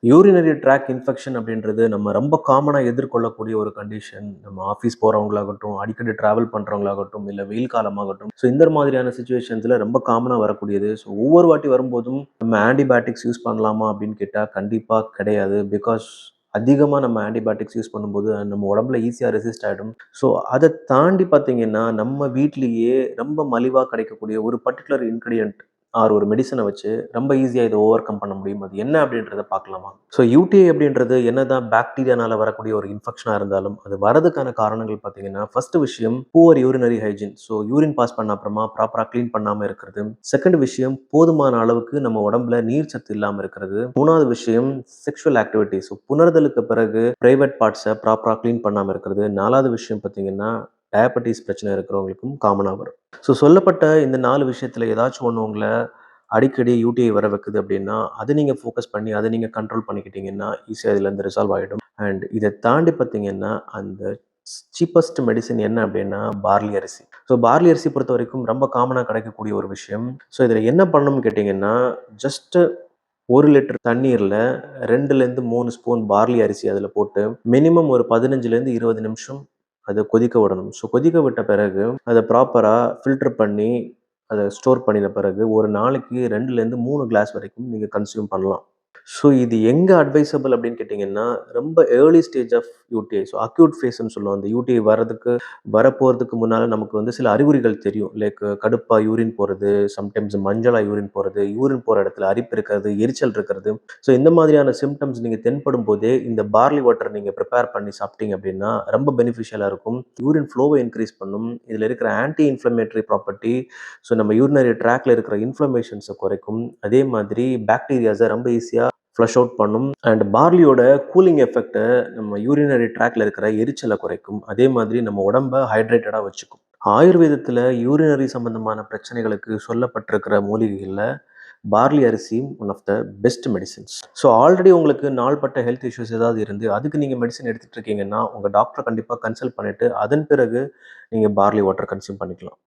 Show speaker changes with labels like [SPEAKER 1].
[SPEAKER 1] Urinary tract infection அப்படின்றது நம்ம ரொம்ப காமனாக எதிர்கொள்ளக்கூடிய ஒரு கண்டிஷன். நம்ம ஆஃபீஸ் போகிறவங்களாகட்டும், அடிக்கடி ட்ராவல் பண்ணுறவங்களாகட்டும், இல்லை வெயில் காலமாகட்டும். ஸோ இந்த மாதிரியான சுச்சுவேஷன்ஸில் ரொம்ப காமனாக வரக்கூடியது. ஸோ ஒவ்வொரு வாட்டி வரும்போதும் நம்ம ஆன்டிபயோட்டிக்ஸ் யூஸ் பண்ணலாமா அப்படின்னு கேட்டால் கண்டிப்பாக கிடையாது. பிகாஸ் அதிகமாக நம்ம ஆன்டிபயோட்டிக்ஸ் யூஸ் பண்ணும்போது நம்ம உடம்புல ஈஸியாக ரெசிஸ்ட் ஆகிடும். ஸோ அதை தாண்டி பார்த்தீங்கன்னா நம்ம வீட்டிலேயே ரொம்ப மலிவாக கிடைக்கக்கூடிய ஒரு பர்டிகுலர் இன்க்ரீடியன்ட் ஒரு மெடிசனை வச்சு ரொம்ப ஈஸியாக இதை ஓவர் கம் பண்ண முடியும். அது என்ன அப்படின்றத பார்க்கலாமா? ஸோ யூடிஐ அப்படின்றது என்னதான் பாக்டீரியானால வரக்கூடிய ஒரு இன்ஃபெக்ஷனாக இருந்தாலும் அது வரதுக்கான காரணங்கள் பார்த்தீங்கன்னா ஃபர்ஸ்ட் விஷயம் poor urinary hygiene. So urine pass பண்ண அப்புறமா ப்ராப்பராக க்ளீன் பண்ணாமல் இருக்கிறது. செகண்ட் விஷயம் போதுமான அளவுக்கு நம்ம உடம்புல நீர் சத்து இல்லாமல் இருக்கிறது. மூணாவது விஷயம் செக்ஷுவல் ஆக்டிவிட்டி. ஸோ புணர்தலுக்கு பிறகு பிரைவேட் பார்ட்ஸை ப்ராப்பராக க்ளீன் பண்ணாமல் இருக்கிறது. நாலாவது விஷயம் பார்த்தீங்கன்னா டயபெட்டிஸ் பிரச்சனை இருக்கிறவங்களுக்கும் காமனாக வரும். ஸோ சொல்லப்பட்ட இந்த 4 விஷயத்துல ஏதாச்சும் ஒண்ணு உங்கள அடிக்கடி யூடிஐ வர வைக்குது அப்படின்னா, அத நீங்க ஃபோக்கஸ் பண்ணி, அத நீங்க கண்ட்ரோல் பண்ணிக்கிட்டீங்கன்னா, ஈஸியா இதுலருந்து ரிசால்வ் ஆயிடும். அண்ட் இத தாண்டி பார்த்தீங்கன்னா, அந்த சீப்பஸ்ட் மெடிசின் என்ன அப்படின்னா, பார்லி அரிசி. ஸோ பார்லி அரிசி பொறுத்தவரைக்கும் ரொம்ப காமனா கிடைக்கக்கூடிய ஒரு விஷயம். ஸோ இதில என்ன பண்ணணும்னு கேட்டீங்கன்னா, ஜஸ்ட் 1 லிட்டர் தண்ணீர்ல 2லேருந்து 3 ஸ்பூன் பார்லி அரிசி அதில போட்டு, மினிமம் ஒரு 15லேருந்து 20 நிமிஷம் அத கொதிக்க விடணும். ஸோ கொதிக்க விட்ட பிறகு, அத ப்ராப்பரா ஃபில்டர் பண்ணி, அத ஸ்டோர் பண்ணின பிறகு, ஒரு நாளைக்கு 2லேருந்து 3 கிளாஸ் வரைக்கும் நீங்க கன்சியூம் பண்ணலாம். ஸோ இது எங்க அட்வைசபிள் அப்படின்னு கேட்டீங்கன்னா, ரொம்ப early stage of UTI. So acute ஃபேஸ்ன்னு சொல்லுவோம். அந்த யூடிஐ வரப்போறதுக்கு முன்னால நமக்கு வந்து சில அறிகுறிகள் தெரியும். லைக் கடுப்பா யூரின் போறது, சம்டைம்ஸ் மஞ்சளா யூரின் போறது, யூரின் போற இடத்துல அரிப்பு இருக்கிறது, எரிச்சல் இருக்கிறது. ஸோ இந்த மாதிரியான சிம்ப்டம்ஸ் நீங்க தென்படும் போதே, இந்த பார்லி வாட்டர் நீங்க ப்ரிப்பேர் பண்ணி சாப்பிட்டீங்க அப்படின்னா, ரொம்ப பெனிஃபிஷியலா இருக்கும். யூரின் ஃப்ளோவ இன்கிரீஸ் பண்ணும். இதுல இருக்கிற ஆன்டி இன்ஃப்ளமேட்டரி ப்ராப்பர்ட்டி, ஸோ நம்ம யூரினரி ட்ராக்ல இருக்கிற இன்ஃப்ளமேஷன்ஸ குறைக்கும். அதே மாதிரி பாக்டீரியாஸ ரொம்ப ஈஸியா ஃப்ளஷ் அவுட் பண்ணும். அண்ட் பார்லியோட கூலிங் எஃபெக்ட்ட நம்ம யூரினரி ட்ராக்ல இருக்கிற எரிச்சலை குறைக்கும். அதே மாதிரி நம்ம உடம்ப ஹைட்ரேட்டடா வச்சுக்கும். ஆயுர்வேதத்துல யூரினரி சம்பந்தமான பிரச்சனைகளுக்கு சொல்லப்பட்டிருக்கிற மூலிகைகள்ல பார்லி அரிசி one of the best medicines. So already உங்களுக்கு நாள்பட்ட ஹெல்த் இஷ்யூஸ் ஏதாவது இருந்து அதுக்கு நீங்க மெடிசன் எடுத்துட்டு இருக்கீங்கன்னா, உங்க டாக்டர கண்டிப்பா கன்சல்ட் பண்ணிட்டு, அதன் பிறகு நீங்க பார்லி வாட்டர் கன்சியூம் பண்ணிக்கலாம்.